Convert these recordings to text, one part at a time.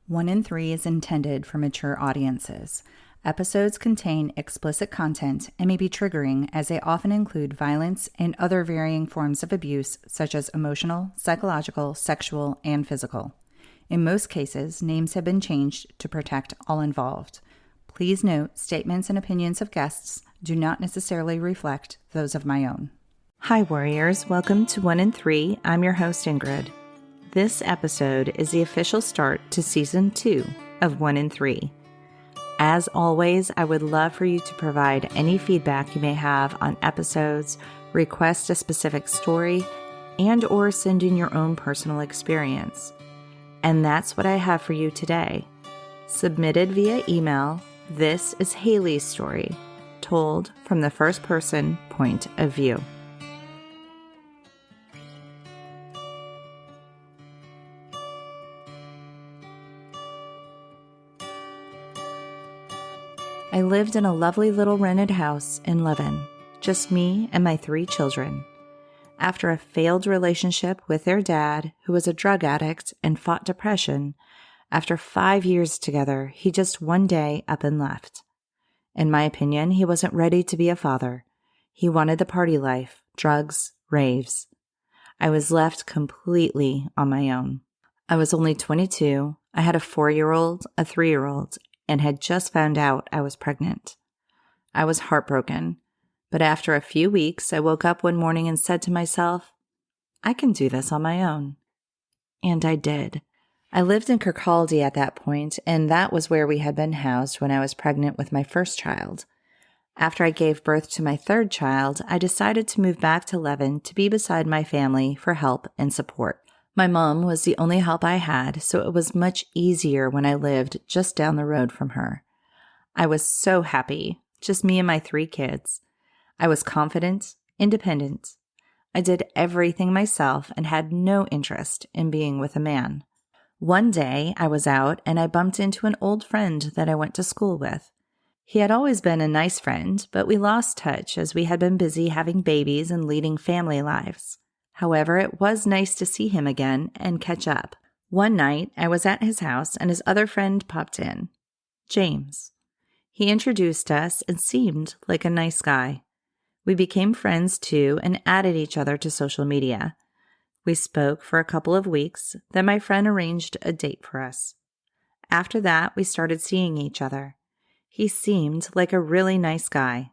1 in 3 is intended for mature audiences. Episodes contain explicit content and may be triggering as they often include violence and other varying forms of abuse such as emotional, psychological, sexual, and physical. In most cases, names have been changed to protect all involved. Please note, statements and opinions of guests do not necessarily reflect those of my own. Hi warriors, welcome to 1 in 3. I'm your host Ingrid. This episode is the official start to Season 2 of 1 in 3. As always, I would love for you to provide any feedback you may have on episodes, request a specific story, and or send in your own personal experience. And that's what I have for you today. Submitted via email, this is Hayley's story, told from the first person point of view. I lived in a lovely little rented house in Levin, just me and my 3 children. After a failed relationship with their dad, who was a drug addict and fought depression, after 5 years together, he just one day up and left. In my opinion, he wasn't ready to be a father. He wanted the party life, drugs, raves. I was left completely on my own. I was only 22. I had a 4-year-old, a 3-year-old, and had just found out I was pregnant. I was heartbroken, but after a few weeks, I woke up one morning and said to myself, I can do this on my own. And I did. I lived in Kirkcaldy at that point, and that was where we had been housed when I was pregnant with my first child. After I gave birth to my 3rd child, I decided to move back to Levin to be beside my family for help and support. My mom was the only help I had, so it was much easier when I lived just down the road from her. I was so happy, just me and my 3 kids. I was confident, independent. I did everything myself and had no interest in being with a man. One day, I was out and I bumped into an old friend that I went to school with. He had always been a nice friend, but we lost touch as we had been busy having babies and leading family lives. However, it was nice to see him again and catch up. One night, I was at his house and his other friend popped in, James. He introduced us and seemed like a nice guy. We became friends too and added each other to social media. We spoke for a couple of weeks, then my friend arranged a date for us. After that, we started seeing each other. He seemed like a really nice guy.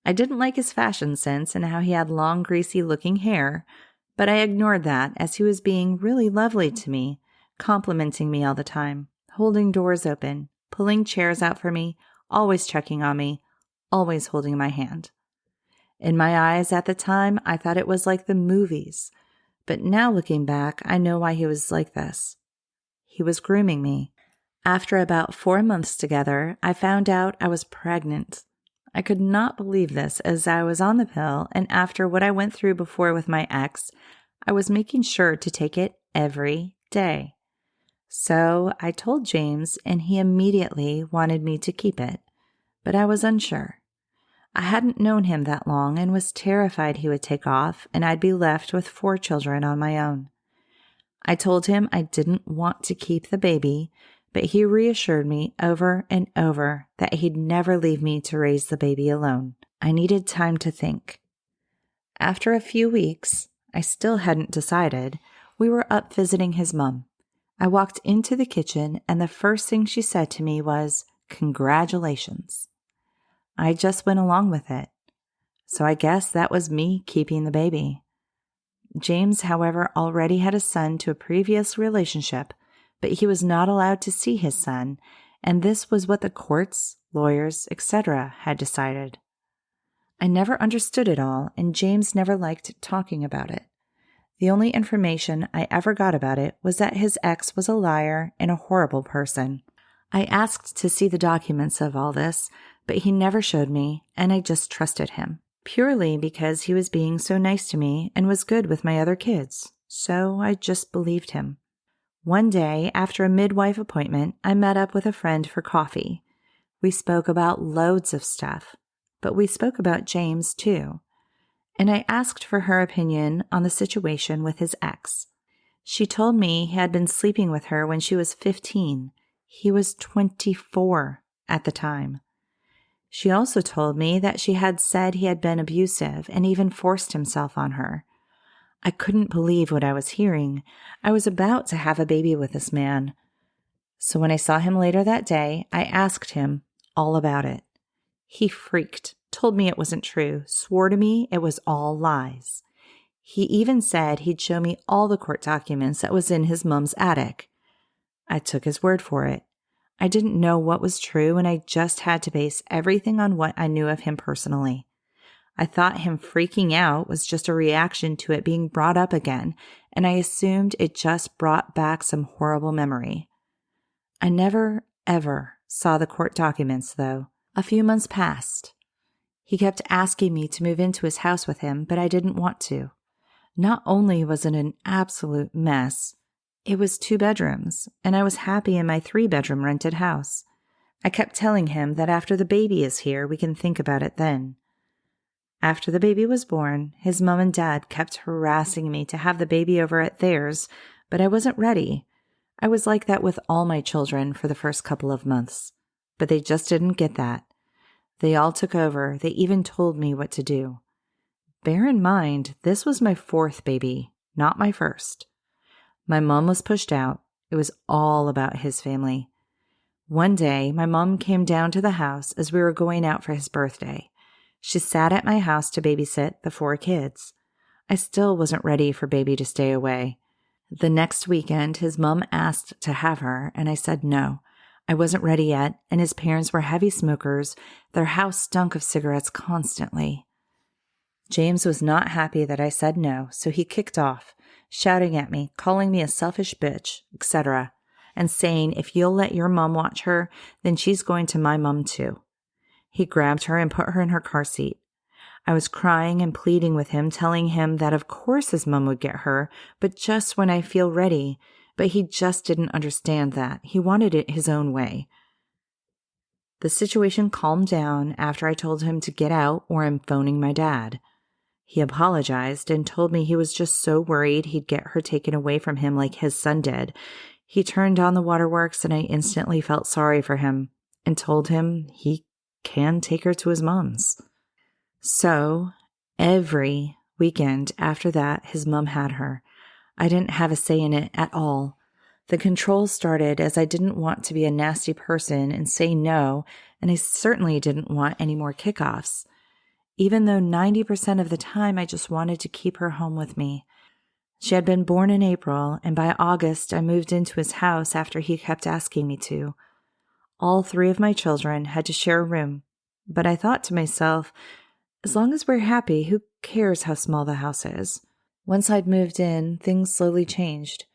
I didn't like his fashion sense and how he had long, greasy-looking hair, but I ignored that as he was being really lovely to me, complimenting me all the time, holding doors open, pulling chairs out for me, always checking on me, always holding my hand. In my eyes at the time, I thought it was like the movies, but now looking back, I know why he was like this. He was grooming me. After about 4 months together, I found out I was pregnant. I could not believe this as I was on the pill, and after what I went through before with my ex, I was making sure to take it every day. So I told James, and he immediately wanted me to keep it, but I was unsure. I hadn't known him that long and was terrified he would take off and I'd be left with 4 children on my own. I told him I didn't want to keep the baby, but he reassured me over and over that he'd never leave me to raise the baby alone. I needed time to think. After a few weeks, I still hadn't decided, we were up visiting his mom. I walked into the kitchen and the first thing she said to me was, "Congratulations." I just went along with it. So I guess that was me keeping the baby. James, however, already had a son to a previous relationship, but he was not allowed to see his son, and this was what the courts, lawyers, etc. had decided. I never understood it all, and James never liked talking about it. The only information I ever got about it was that his ex was a liar and a horrible person. I asked to see the documents of all this, but he never showed me, and I just trusted him, purely because he was being so nice to me and was good with my other kids, so I just believed him. One day, after a midwife appointment, I met up with a friend for coffee. We spoke about loads of stuff, but we spoke about James too. And I asked for her opinion on the situation with his ex. She told me he had been sleeping with her when she was 15, He was 24 at the time. She also told me that she had said he had been abusive and even forced himself on her. I couldn't believe what I was hearing. I was about to have a baby with this man. So when I saw him later that day, I asked him all about it. He freaked, told me it wasn't true, swore to me it was all lies. He even said he'd show me all the court documents that was in his mom's attic. I took his word for it. I didn't know what was true, and I just had to base everything on what I knew of him personally. I thought him freaking out was just a reaction to it being brought up again, and I assumed it just brought back some horrible memory. I never, ever saw the court documents, though. A few months passed. He kept asking me to move into his house with him, but I didn't want to. Not only was it an absolute mess, it was 2 bedrooms, and I was happy in my 3-bedroom rented house. I kept telling him that after the baby is here, we can think about it then. After the baby was born, his mom and dad kept harassing me to have the baby over at theirs, but I wasn't ready. I was like that with all my children for the first couple of months, but they just didn't get that. They all took over. They even told me what to do. Bear in mind, this was my 4th baby, not my 1st. My mom was pushed out. It was all about his family. One day, my mom came down to the house as we were going out for his birthday. She sat at my house to babysit the 4 kids. I still wasn't ready for baby to stay away. The next weekend, his mom asked to have her, and I said no. I wasn't ready yet, and his parents were heavy smokers. Their house stunk of cigarettes constantly. James was not happy that I said no, so he kicked off, shouting at me, calling me a selfish bitch, etc., and saying if you'll let your mom watch her, then she's going to my mom too. He grabbed her and put her in her car seat. I was crying and pleading with him, telling him that of course his mom would get her, but just when I feel ready. But he just didn't understand that. He wanted it his own way. The situation calmed down after I told him to get out or I'm phoning my dad. He apologized and told me he was just so worried he'd get her taken away from him like his son did. He turned on the waterworks and I instantly felt sorry for him and told him he can take her to his mom's. So, every weekend after that, his mom had her. I didn't have a say in it at all. The control started as I didn't want to be a nasty person and say no, and I certainly didn't want any more kickoffs. Even though 90% of the time I just wanted to keep her home with me. She had been born in April, and by August I moved into his house after he kept asking me to. All 3 of my children had to share a room, but I thought to myself, as long as we're happy, who cares how small the house is? Once I'd moved in, things slowly changed.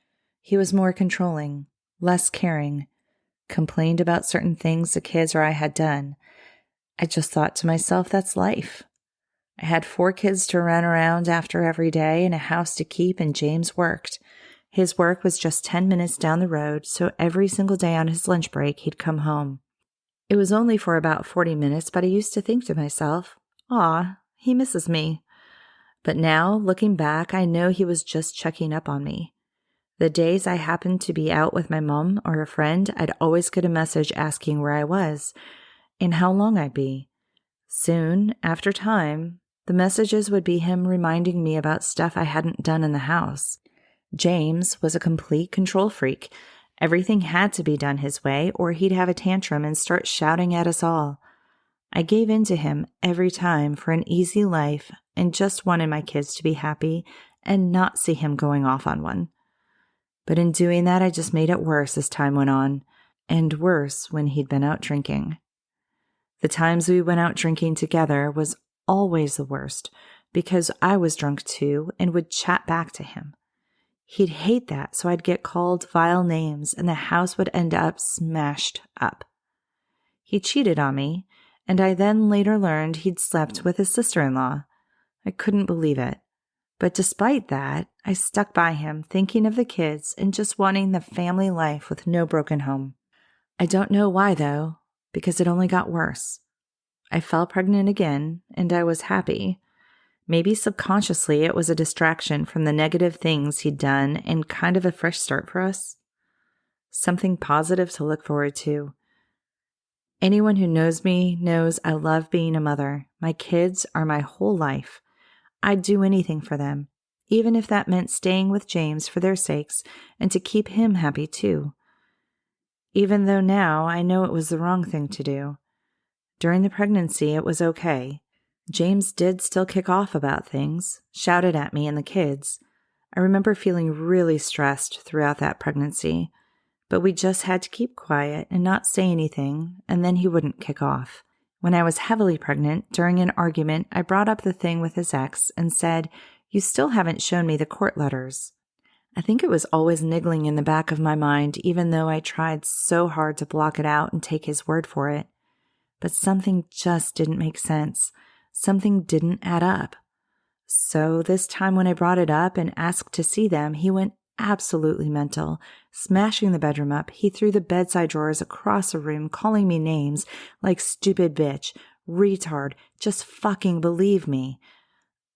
He was more controlling, less caring, complained about certain things the kids or I had done. I just thought to myself, that's life. I had 4 kids to run around after every day and a house to keep, and James worked. His work was just 10 minutes down the road, so every single day on his lunch break, he'd come home. It was only for about 40 minutes, but I used to think to myself, "Aw, he misses me." But now, looking back, I know he was just checking up on me. The days I happened to be out with my mom or a friend, I'd always get a message asking where I was and how long I'd be. Soon, after time, the messages would be him reminding me about stuff I hadn't done in the house. James was a complete control freak. Everything had to be done his way, or he'd have a tantrum and start shouting at us all. I gave in to him every time for an easy life and just wanted my kids to be happy and not see him going off on one. But in doing that, I just made it worse as time went on, and worse when he'd been out drinking. The times we went out drinking together was always the worst because I was drunk too and would chat back to him. He'd hate that, so I'd get called vile names and the house would end up smashed up. He cheated on me, and I then later learned he'd slept with his sister-in-law. I couldn't believe it. But despite that, I stuck by him, thinking of the kids and just wanting the family life with no broken home. I don't know why, though, because it only got worse. I fell pregnant again, and I was happy. Maybe subconsciously it was a distraction from the negative things he'd done and kind of a fresh start for us. something positive to look forward to. Anyone who knows me knows I love being a mother. My kids are my whole life. I'd do anything for them, even if that meant staying with James for their sakes and to keep him happy too. Even though now I know it was the wrong thing to do. During the pregnancy, it was okay. James did still kick off about things, shouted at me and the kids. I remember feeling really stressed throughout that pregnancy, but we just had to keep quiet and not say anything, and then he wouldn't kick off. When I was heavily pregnant, during an argument, I brought up the thing with his ex and said, "You still haven't shown me the court letters." I think it was always niggling in the back of my mind, even though I tried so hard to block it out and take his word for it. But something just didn't make sense. Something didn't add up. So this time when I brought it up and asked to see them, he went absolutely mental. Smashing the bedroom up, he threw the bedside drawers across the room, calling me names like stupid bitch, retard, just fucking believe me.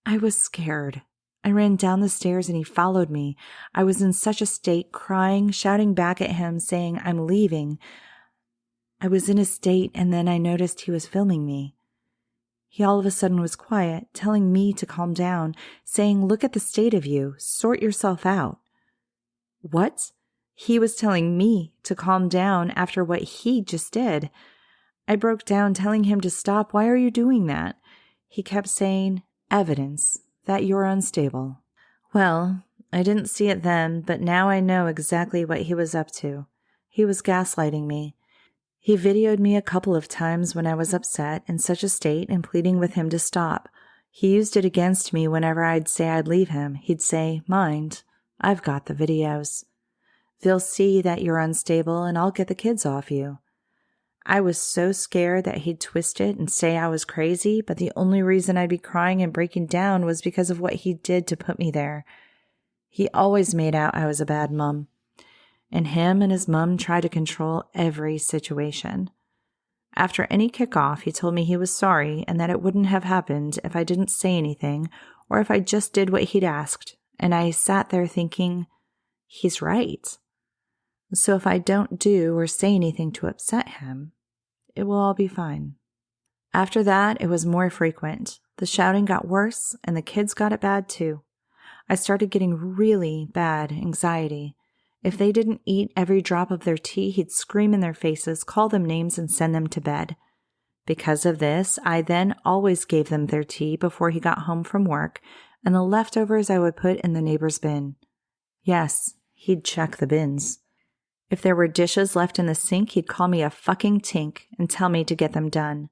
I was scared. I ran down the stairs and he followed me. I was in such a state, crying, shouting back at him, saying, "I'm leaving." I was in a state, and then I noticed he was filming me. He all of a sudden was quiet, telling me to calm down, saying, "Look at the state of you. Sort yourself out." What? He was telling me to calm down after what he just did. I broke down, telling him to stop. "Why are you doing that?" He kept saying, "Evidence that you're unstable." Well, I didn't see it then, but now I know exactly what he was up to. He was gaslighting me. He videoed me a couple of times when I was upset in such a state and pleading with him to stop. He used it against me whenever I'd say I'd leave him. He'd say, "Mind, I've got the videos. They'll see that you're unstable and I'll get the kids off you." I was so scared that he'd twist it and say I was crazy, but the only reason I'd be crying and breaking down was because of what he did to put me there. He always made out I was a bad mom, and him and his mom tried to control every situation. After any kickoff, he told me he was sorry and that it wouldn't have happened if I didn't say anything or if I just did what he'd asked, and I sat there thinking, he's right. So if I don't do or say anything to upset him, it will all be fine. After that, it was more frequent. The shouting got worse and the kids got it bad too. I started getting really bad anxiety. If they didn't eat every drop of their tea, he'd scream in their faces, call them names, and send them to bed. Because of this, I then always gave them their tea before he got home from work, and the leftovers I would put in the neighbor's bin. Yes, he'd check the bins. If there were dishes left in the sink, he'd call me a fucking tink and tell me to get them done.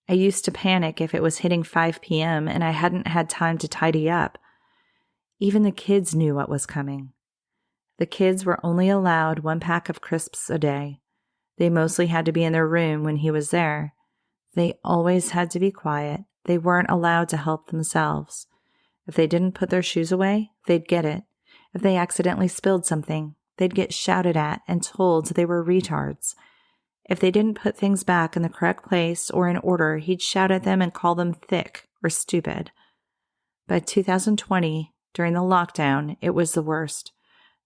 I used to panic if it was hitting 5 p.m. and I hadn't had time to tidy up. Even the kids knew what was coming. The kids were only allowed 1 pack of crisps a day. They mostly had to be in their room when he was there. They always had to be quiet. They weren't allowed to help themselves. If they didn't put their shoes away, they'd get it. If they accidentally spilled something, they'd get shouted at and told they were retards. If they didn't put things back in the correct place or in order, he'd shout at them and call them thick or stupid. By 2020, during the lockdown, it was the worst.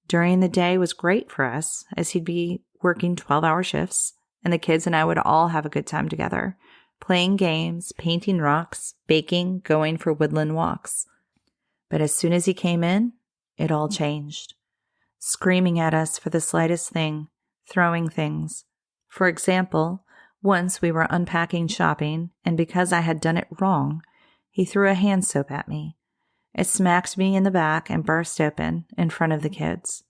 During the day was great for us, as he'd be working 12-hour shifts, and the kids and I would all have a good time together, playing games, painting rocks, baking, going for woodland walks. But as soon as he came in, it all changed. Screaming at us for the slightest thing, throwing things. For example, once we were unpacking shopping, and because I had done it wrong, he threw a hand soap at me. It smacked me in the back and burst open in front of the kids.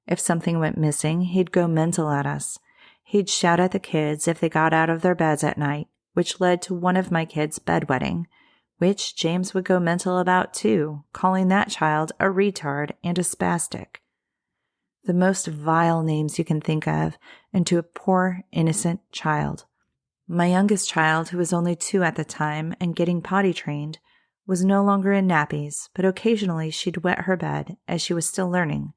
If something went missing, he'd go mental at us. He'd shout at the kids if they got out of their beds at night, which led to one of my kids bedwetting, which James would go mental about too, calling that child a retard and a spastic. The most vile names you can think of, and to a poor, innocent child. My youngest child, who was only 2 at the time and getting potty trained, was no longer in nappies, but occasionally she'd wet her bed as she was still learning.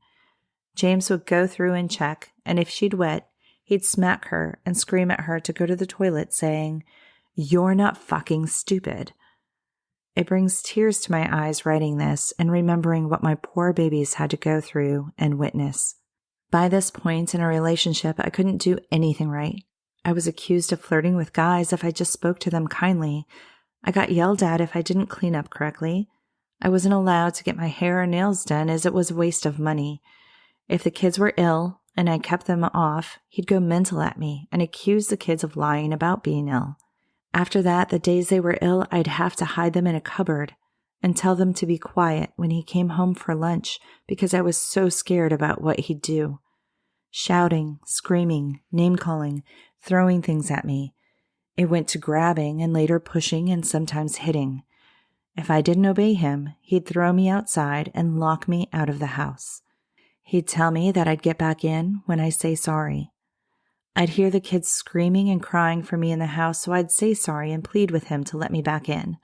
James would go through and check, and if she'd wet, he'd smack her and scream at her to go to the toilet, saying, "You're not fucking stupid." It brings tears to my eyes writing this and remembering what my poor babies had to go through and witness. By this point in a relationship, I couldn't do anything right. I was accused of flirting with guys if I just spoke to them kindly. I got yelled at if I didn't clean up correctly. I wasn't allowed to get my hair or nails done as it was a waste of money. If the kids were ill and I kept them off, he'd go mental at me and accuse the kids of lying about being ill. After that, the days they were ill, I'd have to hide them in a cupboard and tell them to be quiet when he came home for lunch because I was so scared about what he'd do. Shouting, screaming, name-calling, throwing things at me. It went to grabbing and later pushing and sometimes hitting. If I didn't obey him, he'd throw me outside and lock me out of the house. He'd tell me that I'd get back in when I say sorry. I'd hear the kids screaming and crying for me in the house, so I'd say sorry and plead with him to let me back in.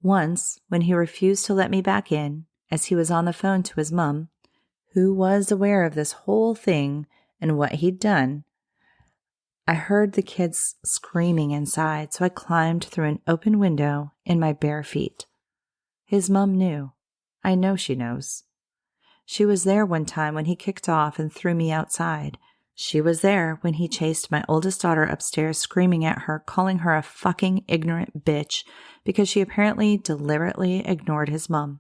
Once, when he refused to let me back in, as he was on the phone to his mom, who was aware of this whole thing and what he'd done, I heard the kids screaming inside, so I climbed through an open window in my bare feet. His mom knew. I know she knows. She was there one time when he kicked off and threw me outside. She was there when he chased my oldest daughter upstairs, screaming at her, calling her a fucking ignorant bitch because she apparently deliberately ignored his mom.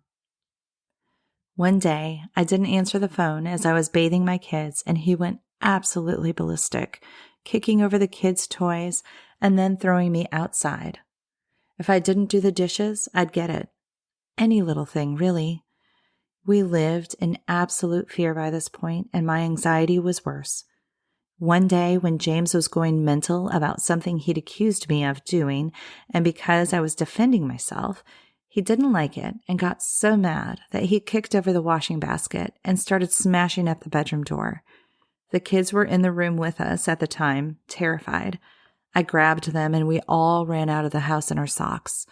One day, I didn't answer the phone as I was bathing my kids, and he went absolutely ballistic, kicking over the kids' toys and then throwing me outside. If I didn't do the dishes, I'd get it. Any little thing, really. We lived in absolute fear by this point, and my anxiety was worse. One day when James was going mental about something he'd accused me of doing, and because I was defending myself, he didn't like it and got so mad that he kicked over the washing basket and started smashing up the bedroom door. The kids were in the room with us at the time, terrified. I grabbed them and we all ran out of the house in our socks.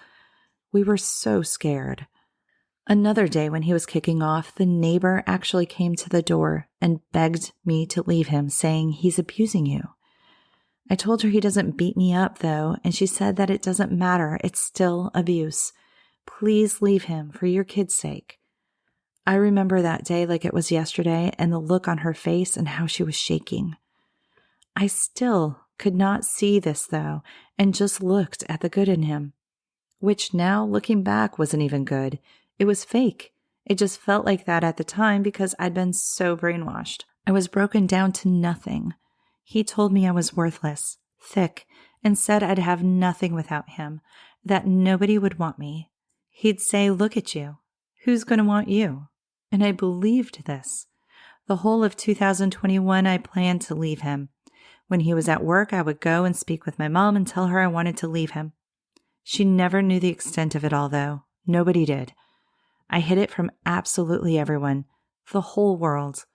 We were so scared. Another day when he was kicking off, the neighbor actually came to the door and begged me to leave him, saying he's abusing you. I told her he doesn't beat me up, though, and she said that it doesn't matter. It's still abuse. Please leave him for your kid's sake. I remember that day like it was yesterday and the look on her face and how she was shaking. I still could not see this, though, and just looked at the good in him, which now, looking back, wasn't even good. It was fake. It just felt like that at the time because I'd been so brainwashed. I was broken down to nothing. He told me I was worthless, thick, and said I'd have nothing without him, that nobody would want me. He'd say, "Look at you. Who's going to want you?" And I believed this. The whole of 2021, I planned to leave him. When he was at work, I would go and speak with my mom and tell her I wanted to leave him. She never knew the extent of it all, though. Nobody did. I hid it from absolutely everyone, the whole world.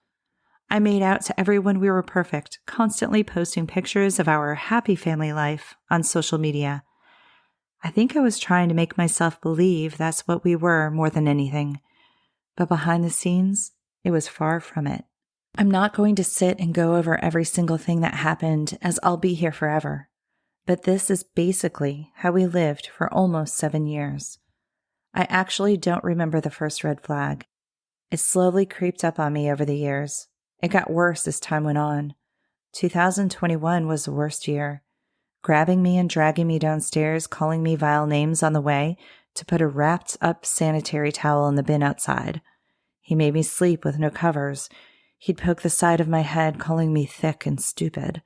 I made out to everyone we were perfect, constantly posting pictures of our happy family life on social media. I think I was trying to make myself believe that's what we were more than anything. But behind the scenes, it was far from it. I'm not going to sit and go over every single thing that happened, as I'll be here forever. But this is basically how we lived for almost 7 years. I actually don't remember the first red flag. It slowly creeped up on me over the years. It got worse as time went on. 2021 was the worst year. Grabbing me and dragging me downstairs, calling me vile names on the way to put a wrapped-up sanitary towel in the bin outside. He made me sleep with no covers. He'd poke the side of my head, calling me thick and stupid.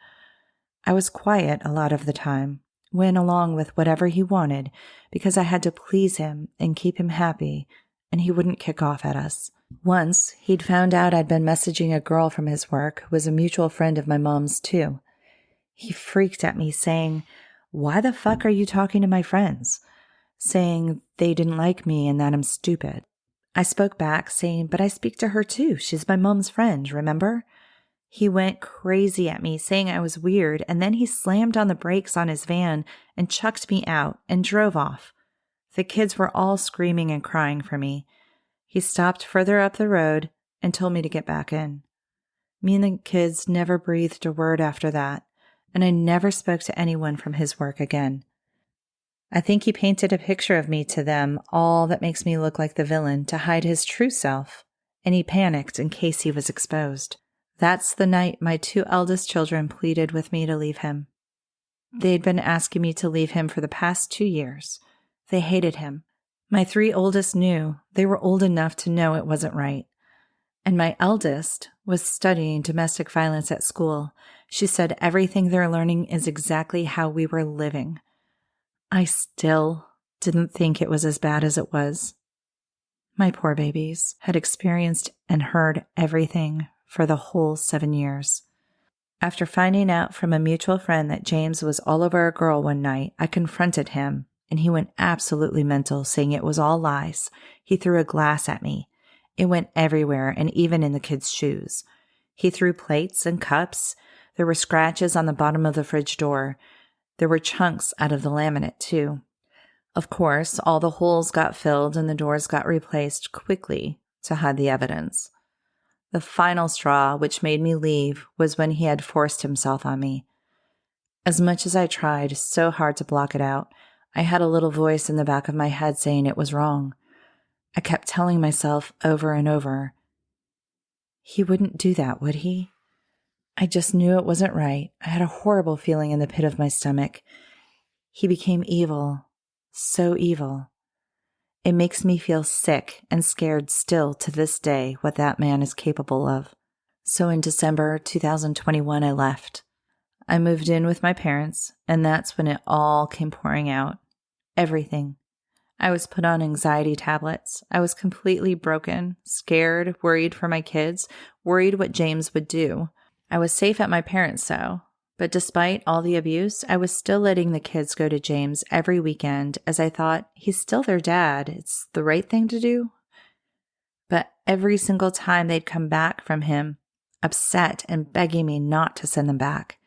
I was quiet a lot of the time, went along with whatever he wanted because I had to please him and keep him happy, and he wouldn't kick off at us. Once, he'd found out I'd been messaging a girl from his work who was a mutual friend of my mom's too. He freaked at me saying, "Why the fuck are you talking to my friends?" Saying they didn't like me and that I'm stupid. I spoke back saying, "But I speak to her too. She's my mom's friend, remember?" He went crazy at me, saying I was weird, and then he slammed on the brakes on his van and chucked me out and drove off. The kids were all screaming and crying for me. He stopped further up the road and told me to get back in. Me and the kids never breathed a word after that, and I never spoke to anyone from his work again. I think he painted a picture of me to them all that makes me look like the villain to hide his true self, and he panicked in case he was exposed. That's the night my 2 eldest children pleaded with me to leave him. They'd been asking me to leave him for the past 2 years. They hated him. My 3 oldest knew. They were old enough to know it wasn't right. And my eldest was studying domestic violence at school. She said everything they're learning is exactly how we were living. I still didn't think it was as bad as it was. My poor babies had experienced and heard everything for the whole 7 years. After finding out from a mutual friend that James was all over a girl one night, I confronted him, and he went absolutely mental, saying it was all lies. He threw a glass at me. It went everywhere, and even in the kids' shoes. He threw plates and cups. There were scratches on the bottom of the fridge door. There were chunks out of the laminate, too. Of course, all the holes got filled and the doors got replaced quickly to hide the evidence. The final straw, which made me leave, was when he had forced himself on me. As much as I tried so hard to block it out, I had a little voice in the back of my head saying it was wrong. I kept telling myself over and over, he wouldn't do that, would he? I just knew it wasn't right. I had a horrible feeling in the pit of my stomach. He became evil, so evil. It makes me feel sick and scared still to this day what that man is capable of. So in December 2021, I left. I moved in with my parents, and that's when it all came pouring out. Everything. I was put on anxiety tablets. I was completely broken, scared, worried for my kids, worried what James would do. I was safe at my parents' though. But despite all the abuse, I was still letting the kids go to James every weekend as I thought, he's still their dad. It's the right thing to do. But every single time they'd come back from him, upset and begging me not to send them back.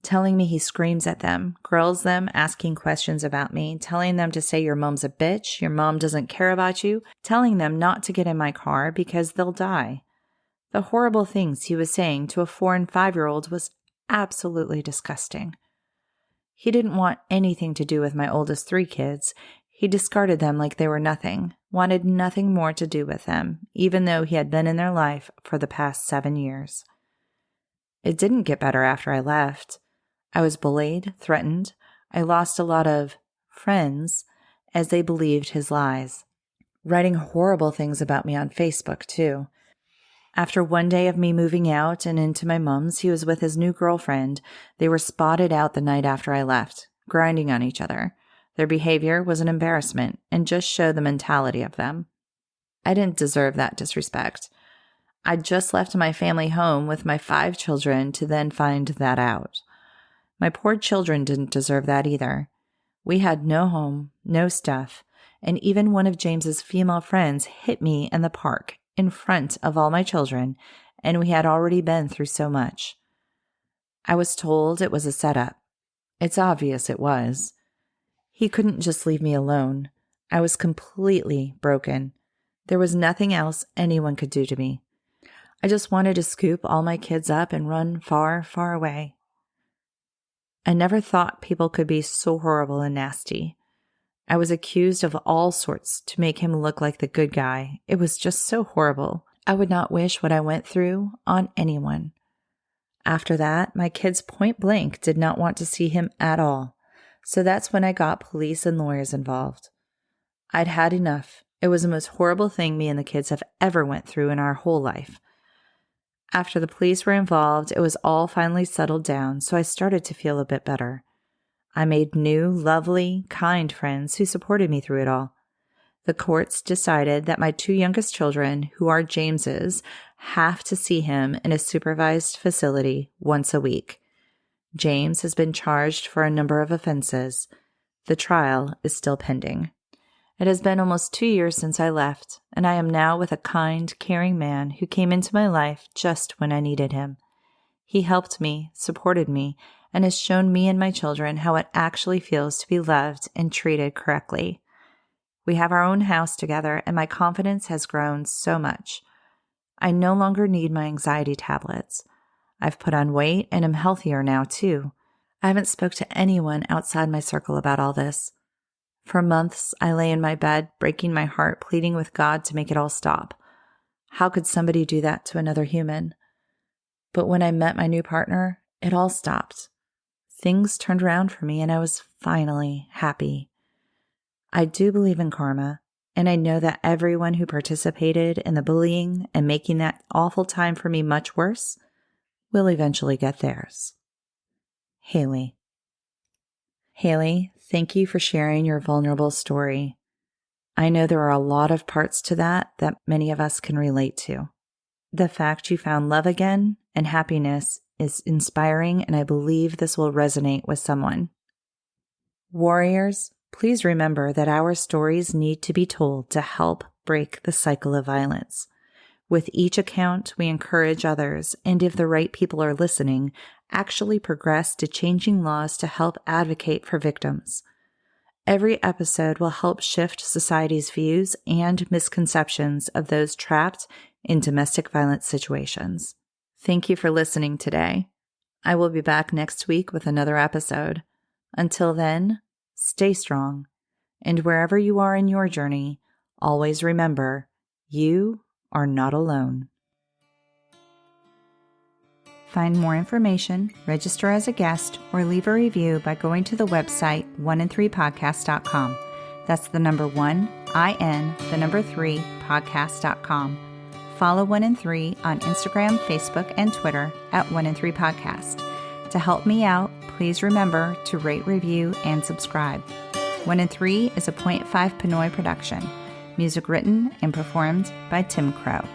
Telling me he screams at them, grills them, asking questions about me, telling them to say your mom's a bitch, your mom doesn't care about you, telling them not to get in my car because they'll die. The horrible things he was saying to a 4- and 5-year-old was absolutely disgusting. He didn't want anything to do with my oldest 3 kids. He discarded them like they were nothing, wanted nothing more to do with them, even though he had been in their life for the past 7 years. It didn't get better after I left. I was bullied, threatened. I lost a lot of friends as they believed his lies, writing horrible things about me on Facebook, too. After one day of me moving out and into my mom's, he was with his new girlfriend. They were spotted out the night after I left, grinding on each other. Their behavior was an embarrassment and just showed the mentality of them. I didn't deserve that disrespect. I'd just left my family home with my 5 children to then find that out. My poor children didn't deserve that either. We had no home, no stuff, and even one of James's female friends hit me in the park in front of all my children, and we had already been through so much. I was told it was a setup. It's obvious it was. He couldn't just leave me alone. I was completely broken. There was nothing else anyone could do to me. I just wanted to scoop all my kids up and run far, far away. I never thought people could be so horrible and nasty. I was accused of all sorts to make him look like the good guy. It was just so horrible. I would not wish what I went through on anyone. After that, my kids point blank did not want to see him at all. So that's when I got police and lawyers involved. I'd had enough. It was the most horrible thing me and the kids have ever went through in our whole life. After the police were involved, it was all finally settled down, so I started to feel a bit better. I made new, lovely, kind friends who supported me through it all. The courts decided that my 2 youngest children, who are James's, have to see him in a supervised facility once a week. James has been charged for a number of offenses. The trial is still pending. It has been almost 2 years since I left, and I am now with a kind, caring man who came into my life just when I needed him. He helped me, supported me, and has shown me and my children how it actually feels to be loved and treated correctly. We have our own house together, and my confidence has grown so much. I no longer need my anxiety tablets. I've put on weight and am healthier now, too. I haven't spoke to anyone outside my circle about all this. For months, I lay in my bed, breaking my heart, pleading with God to make it all stop. How could somebody do that to another human? But when I met my new partner, it all stopped. Things turned around for me and I was finally happy. I do believe in karma, and I know that everyone who participated in the bullying and making that awful time for me much worse will eventually get theirs. Hayley. Hayley, thank you for sharing your vulnerable story. I know there are a lot of parts to that many of us can relate to. The fact you found love again and happiness is inspiring, and I believe this will resonate with someone. Warriors, please remember that our stories need to be told to help break the cycle of violence. With each account, we encourage others, and if the right people are listening, actually progress to changing laws to help advocate for victims. Every episode will help shift society's views and misconceptions of those trapped in domestic violence situations. Thank you for listening today. I will be back next week with another episode. Until then, stay strong, and wherever you are in your journey, always remember, you are not alone. Find more information, register as a guest, or leave a review by going to the website 1in3podcast.com. That's the number 1, IN, the number 3, podcast.com. Follow 1in3 on Instagram, Facebook, and Twitter at 1in3podcast. To help me out, please remember to rate, review, and subscribe. 1in3 is a .5 Pinoy production. Music written and performed by Tim Crow.